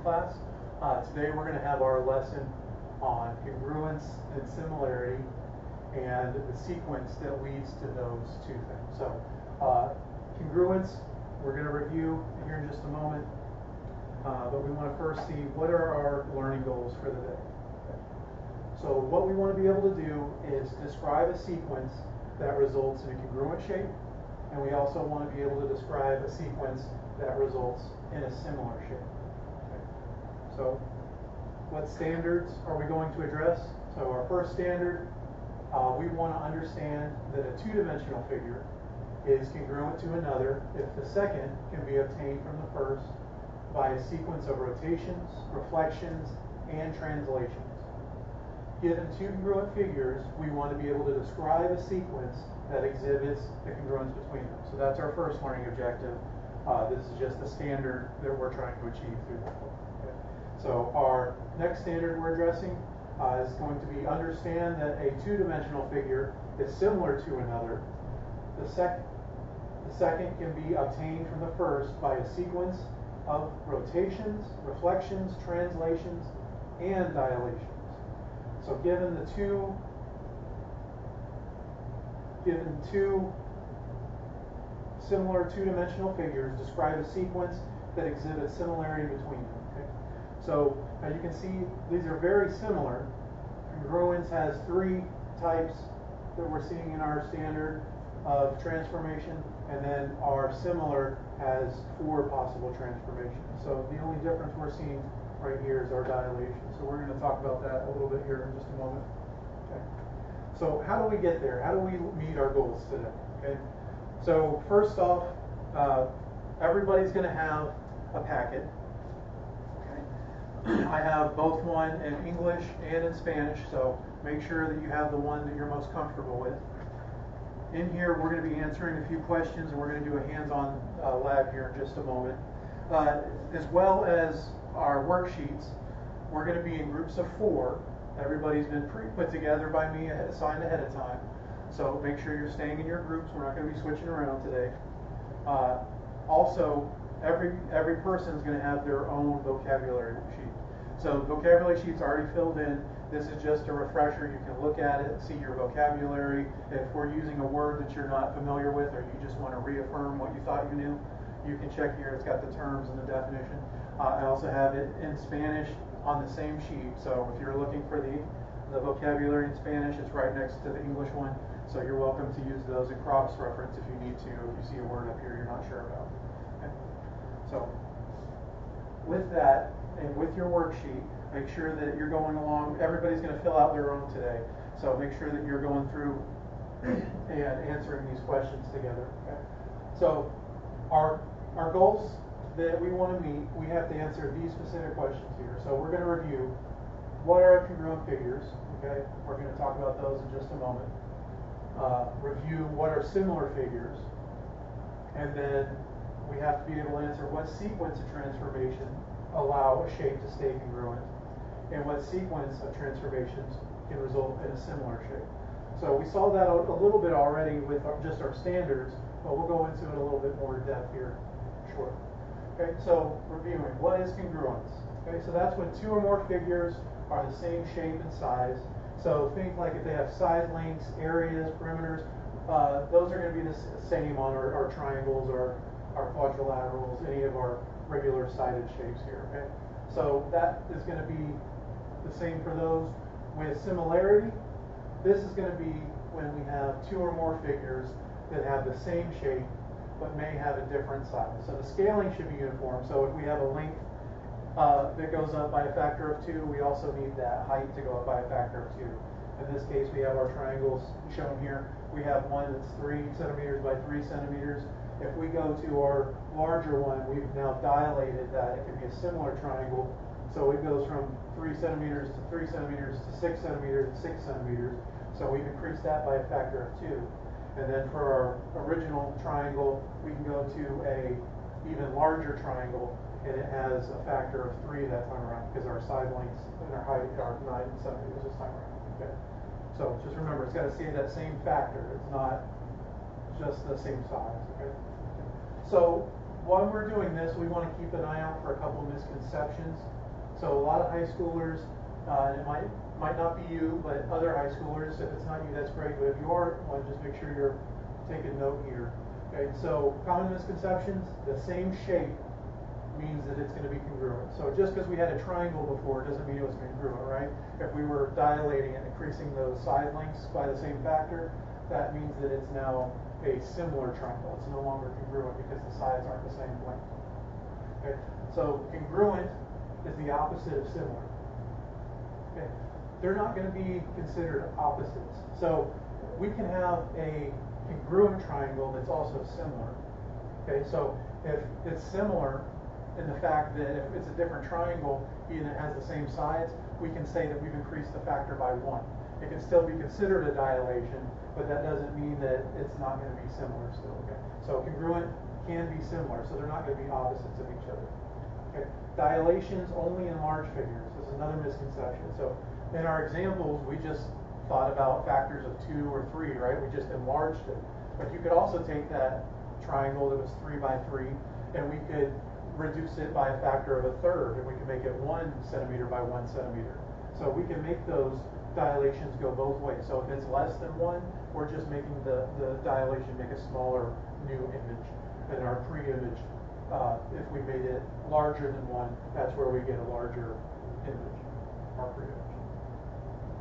class. Today we're going to have our lesson on congruence and similarity and the sequence that leads to those two things. So congruence, we're going to review here in just a moment, but we want to first see what are our learning goals for the day. Okay. So what we want to be able to do is describe a sequence that results in a congruent shape, and we also want to be able to describe a sequence that results in a similar shape. Okay. So what standards are we going to address? So our first standard, we want to understand that a two-dimensional figure is congruent to another if the second can be obtained from the first by a sequence of rotations, reflections, and translations. Given two congruent figures, we want to be able to describe a sequence that exhibits the congruence between them. So that's our first learning objective. This is just the standard that we're trying to achieve through the book. Okay. So our next standard we're addressing is going to be understand that a two-dimensional figure is similar to another. The second can be obtained from the first by a sequence of rotations, reflections, translations, and dilations. So given two similar two-dimensional figures, describe a sequence that exhibits similarity between them. Okay? So as you can see, these are very similar. Congruence has three types that we're seeing in our standard of transformation, and then our similar has four possible transformations. So the only difference we're seeing right here is our dilation. So we're going to talk about that a little bit here in just a moment. Okay. So how do we get there? How do we meet our goals today? Okay. So first off, everybody's going to have a packet. Okay. I have both one in English and in Spanish, so make sure that you have the one that you're most comfortable with. In here, we're going to be answering a few questions, and we're going to do a hands-on lab here in just a moment. As well as our worksheets, we're going to be in groups of 4. Everybody's been put together by me, assigned ahead of time. So make sure you're staying in your groups. We're not going to be switching around today. Also, every person is going to have their own vocabulary sheet. So vocabulary sheet's already filled in. This is just a refresher. You can look at it, see your vocabulary. If we're using a word that you're not familiar with, or you just want to reaffirm what you thought you knew, you can check here. It's got the terms and the definition. I also have it in Spanish on the same sheet. So if you're looking for the vocabulary in Spanish, it's right next to the English one. So you're welcome to use those and cross-reference if you need to, if you see a word up here you're not sure about. Okay. So with that, and with your worksheet, make sure that you're going along. Everybody's going to fill out their own today. So make sure that you're going through and answering these questions together. Okay. So our goals that we want to meet, we have to answer these specific questions here. So we're going to review what are congruent figures. Okay. We're going to talk about those in just a moment. Review what are similar figures. And then we have to be able to answer what sequence of transformation allow a shape to stay congruent, and what sequence of transformations can result in a similar shape. So we saw that a little bit already with just our standards, but we'll go into it a little bit more in depth here shortly. Okay, so reviewing, what is congruence? Okay, so that's when two or more figures are the same shape and size. So think like if they have side lengths, areas, perimeters, those are going to be the same on our triangles or our quadrilaterals, any of our regular sided shapes here. Okay, so that is going to be the same for those. With similarity, this is going to be when we have two or more figures that have the same shape but may have a different size. So the scaling should be uniform. So if we have a length that goes up by a factor of 2, we also need that height to go up by a factor of 2. In this case, we have our triangles shown here. We have one that's 3 centimeters by 3 centimeters. If we go to our larger one, we've now dilated that. It can be a similar triangle. So it goes from 3 centimeters to 3 centimeters to 6 centimeters to 6 centimeters. So we've increased that by a factor of 2. And then for our original triangle, we can go to a even larger triangle, and it has a factor of 3 that time around because our side lengths and our height are 9 centimeters this time around. Okay. So just remember, it's got to stay that same factor. It's not just the same size. Okay. So while we're doing this, we want to keep an eye out for a couple misconceptions. So a lot of high schoolers, and it might not be you, but other high schoolers, if it's not you, that's great, but if you are one, just make sure you're taking note here. Okay, so common misconceptions, the same shape means that it's going to be congruent. So just because we had a triangle before doesn't mean it was congruent, right? If we were dilating and increasing those side lengths by the same factor, that means that it's now a similar triangle. It's no longer congruent because the sides aren't the same length. Okay, so congruent is the opposite of similar. Okay, they're not going to be considered opposites. So we can have a congruent triangle that's also similar. Okay, so if it's similar in the fact that if it's a different triangle and it has the same sides, we can say that we've increased the factor by 1. It can still be considered a dilation, but that doesn't mean that it's not going to be similar still. Okay, so congruent can be similar, so they're not going to be opposites of each other. Okay, dilations only in large figures. This is another misconception. So in our examples, we just thought about factors of 2 or 3, right? We just enlarged it. But you could also take that triangle that was 3 by 3, and we could reduce it by a factor of 1/3, and we can make it 1 centimeter by 1 centimeter. So we can make those dilations go both ways. So if it's less than 1, we're just making the dilation make a smaller new image. And our pre-image, if we made it larger than 1, that's where we get a larger image, our pre-image.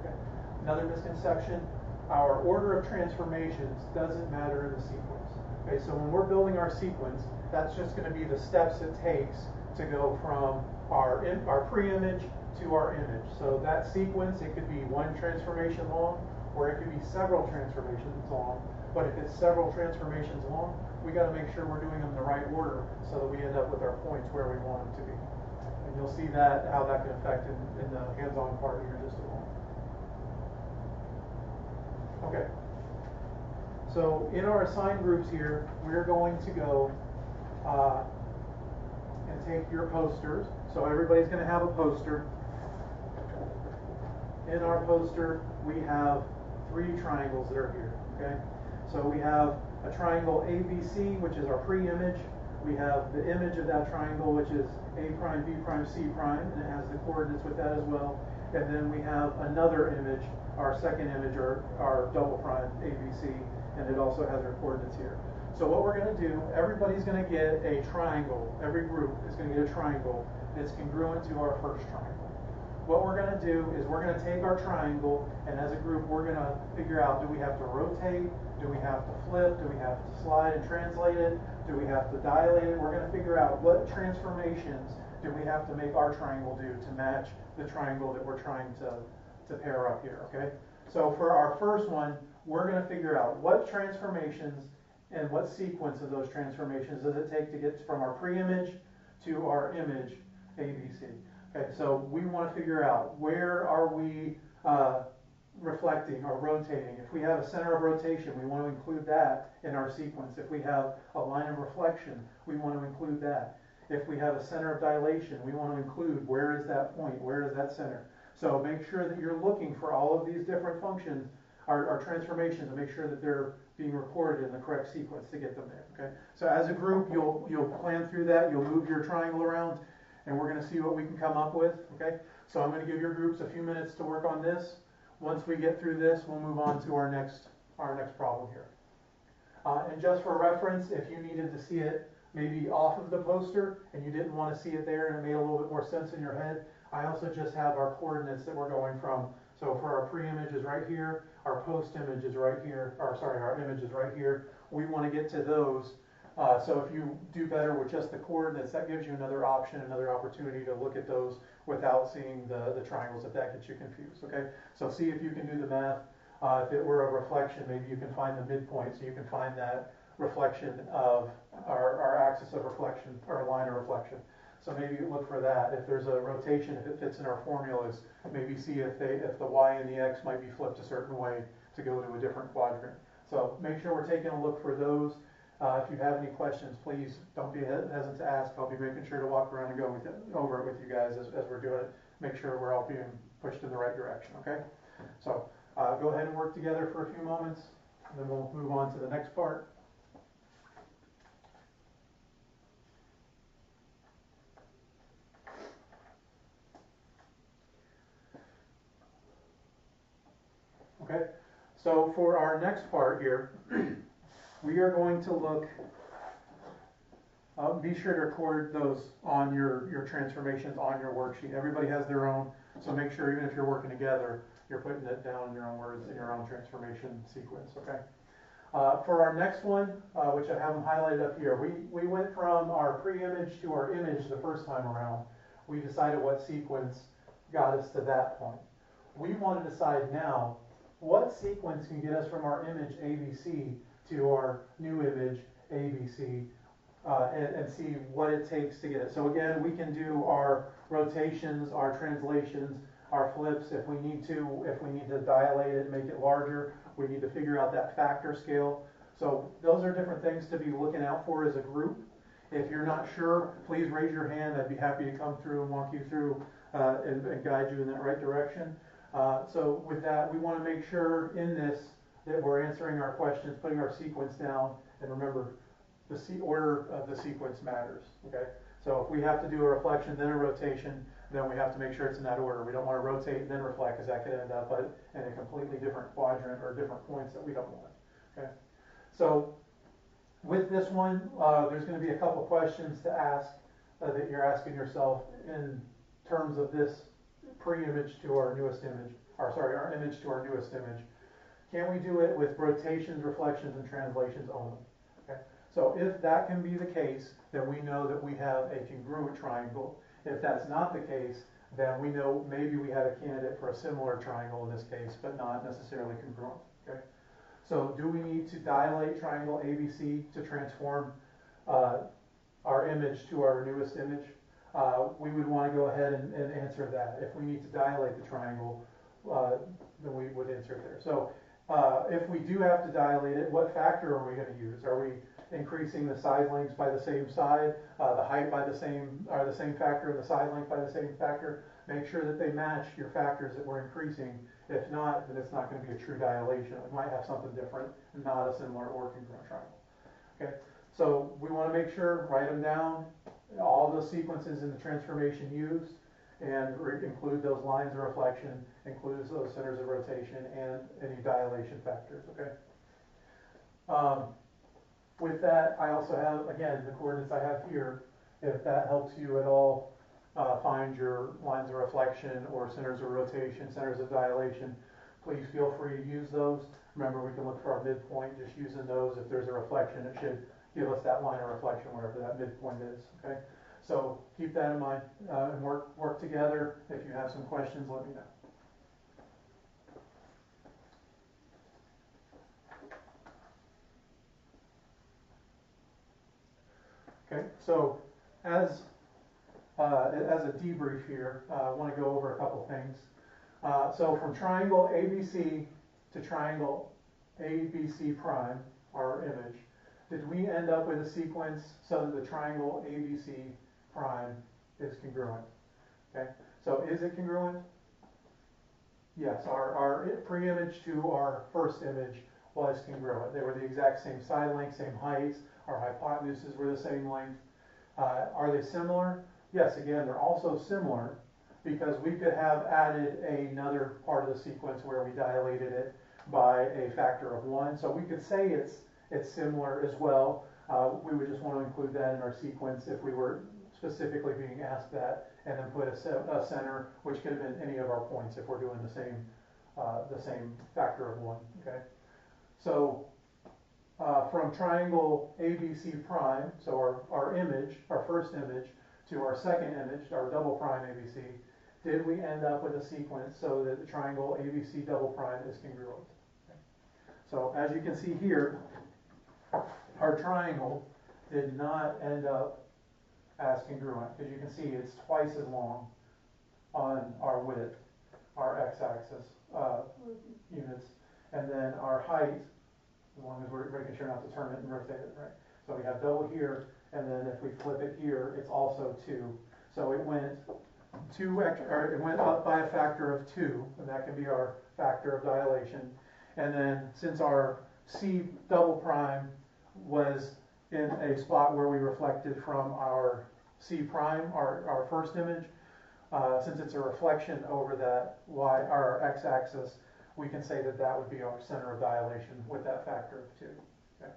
Okay. Another misconception, our order of transformations doesn't matter in the sequence. Okay, so when we're building our sequence, that's just going to be the steps it takes to go from our pre-image to our image. So that sequence, it could be 1 transformation long, or it could be several transformations long. But if it's several transformations long, we got to make sure we're doing them in the right order so that we end up with our points where we want them to be. And you'll see that, how that can affect in the hands-on part here in just a moment. Okay. So in our assigned groups here, we're going to go and take your posters. So everybody's going to have a poster. In our poster, we have 3 triangles that are here. Okay. So we have a triangle ABC, which is our pre-image. We have the image of that triangle, which is A prime, B prime, C prime, and it has the coordinates with that as well. And then we have another image, our second image, or our double prime ABC, and it also has our coordinates here. So what we're going to do, everybody's going to get a triangle. Every group is going to get a triangle that's congruent to our first triangle. What we're going to do is we're going to take our triangle, and as a group, we're going to figure out, do we have to rotate? Do we have to flip? Do we have to slide and translate it? Do we have to dilate it? We're going to figure out what transformations do we have to make our triangle do to match the triangle that we're trying to pair up here, okay? So for our first one, we're going to figure out what transformations and what sequence of those transformations does it take to get from our pre-image to our image ABC. Okay, so we want to figure out where are we reflecting or rotating. If we have a center of rotation, we want to include that in our sequence. If we have a line of reflection, we want to include that. If we have a center of dilation, we want to include where is that point, where is that center. So make sure that you're looking for all of these different functions, our transformations, and make sure that they're being recorded in the correct sequence to get them there. Okay. So as a group, you'll plan through that. You'll move your triangle around, and we're going to see what we can come up with. Okay. So I'm going to give your groups a few minutes to work on this. Once we get through this, we'll move on to our next problem here. And just for reference, if you needed to see it maybe off of the poster and you didn't want to see it there and it made a little bit more sense in your head, I also just have our coordinates that we're going from. So for our pre-image is right here, our post-image is right here, or sorry, our image is right here. We want to get to those. So if you do better with just the coordinates, that gives you another option, another opportunity to look at those without seeing the triangles if that gets you confused, okay? So see if you can do the math. If it were a reflection, maybe you can find the midpoint, so you can find that reflection of our axis of reflection, or line of reflection. So maybe look for that. If there's a rotation, if it fits in our formulas, maybe see if the y and the x might be flipped a certain way to go to a different quadrant. So make sure we're taking a look for those. If you have any questions, please don't be hesitant to ask. I'll be making sure to walk around and go over it with you guys as we're doing it. Make sure we're all being pushed in the right direction, okay? So go ahead and work together for a few moments, and then we'll move on to the next part. So for our next part here, we are going to look, be sure to record those on your transformations on your worksheet. Everybody has their own, so make sure even if you're working together, you're putting it down in your own words in your own transformation sequence, okay? For our next one, which I have them highlighted up here, we went from our pre-image to our image the first time around. We decided what sequence got us to that point. We want to decide now what sequence can get us from our image ABC to our new image ABC, and see what it takes to get it. So again, we can do our rotations, our translations, our flips if we need to dilate it, make it larger. We need to figure out that factor scale. So those are different things to be looking out for as a group. If you're not sure, please raise your hand. I'd be happy to come through and walk you through and guide you in that right direction. So with that, we want to make sure in this that we're answering our questions, putting our sequence down, and remember, the order of the sequence matters, okay? So if we have to do a reflection, then a rotation, then we have to make sure it's in that order. We don't want to rotate and then reflect, because that could end up in a completely different quadrant or different points that we don't want, okay? So with this one, there's going to be a couple questions to ask that you're asking yourself in terms of this pre-image to our newest image, or sorry, our image to our newest image. Can we do it with rotations, reflections, and translations only? Okay. So if that can be the case, then we know that we have a congruent triangle. If that's not the case, then we know maybe we have a candidate for a similar triangle in this case, but not necessarily congruent. Okay. So do we need to dilate triangle ABC to transform our image to our newest image? We would want to go ahead and answer that. If we need to dilate the triangle, then we would insert there. So if we do have to dilate it, what factor are we going to use? Are we increasing the side lengths by the same side, the height by the same factor, and the side length by the same factor? Make sure that they match your factors that we're increasing. If not, then it's not going to be a true dilation. It might have something different, not a similar or congruent triangle. Okay, so we want to make sure, write them down, all those sequences in the transformation used, and include those lines of reflection, includes those centers of rotation, and any dilation factors, okay? With that, I also have, again, the coordinates I have here. If that helps you at all find your lines of reflection or centers of rotation, centers of dilation, please feel free to use those. Remember, we can look for our midpoint just using those. If there's a reflection, it should give us that line of reflection wherever that midpoint is, okay? So keep that in mind and work together. If you have some questions, let me know. Okay, so as a debrief here, I want to go over a couple things. So from triangle ABC to triangle ABC prime, our image, did we end up with a sequence so that the triangle ABC prime is congruent? Okay, so is it congruent? Yes, our pre-image to our first image was congruent. They were the exact same side length, same heights. Our hypotenuses were the same length. Are they similar? Yes, again, they're also similar because we could have added another part of the sequence where we dilated it by a factor of 1. So we could say it's similar as well. We would just want to include that in our sequence if we were specifically being asked that, and then put a center, which could have been any of our points if we're doing the same factor of 1. Okay, so from triangle ABC prime, so our image, our first image, to our second image, our double prime ABC, did we end up with a sequence so that the triangle ABC double prime is congruent? Okay. So as you can see here, our triangle did not end up as congruent, because you can see it's twice as long on our width, our x-axis units, and then our height, as long as we're making sure not to turn it and rotate it, right? So we have double here, and then if we flip it here, it's also 2. So it went it went up by a factor of 2, and that can be our factor of dilation. And then since our C double prime was in a spot where we reflected from our C prime, our first image, since it's a reflection over that our x-axis, we can say that that would be our center of dilation with that factor of 2. Okay.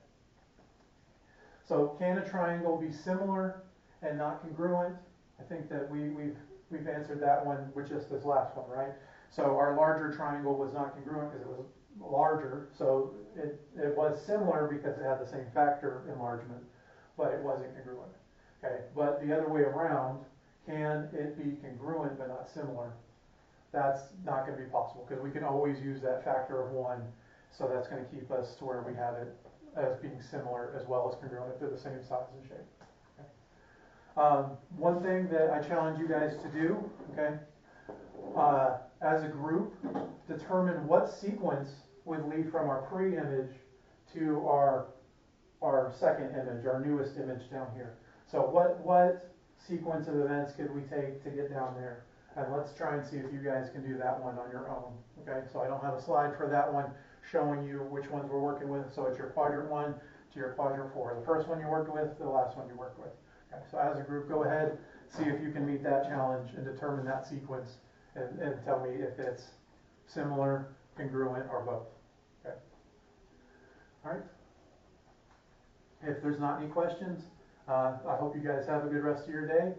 So can a triangle be similar and not congruent? I think that we've answered that one with just this last one, right? So our larger triangle was not congruent because it was larger, so it was similar because it had the same factor enlargement, but it wasn't congruent. Okay, but the other way around, can it be congruent but not similar? That's not going to be possible because we can always use that factor of 1, so that's going to keep us to where we have it as being similar as well as congruent if they're the same size and shape. Okay. One thing that I challenge you guys to do, okay, as a group, determine what sequence would lead from our pre-image to our second image, our newest image down here. So what sequence of events could we take to get down there? And let's try and see if you guys can do that one on your own. Okay, so I don't have a slide for that one showing you which ones we're working with. So it's your quadrant 1 to your quadrant 4. The first one you worked with, the last one you worked with. Okay, so as a group, go ahead, see if you can meet that challenge and determine that sequence and tell me if it's similar, congruent, or both. Okay. All right. If there's not any questions, I hope you guys have a good rest of your day.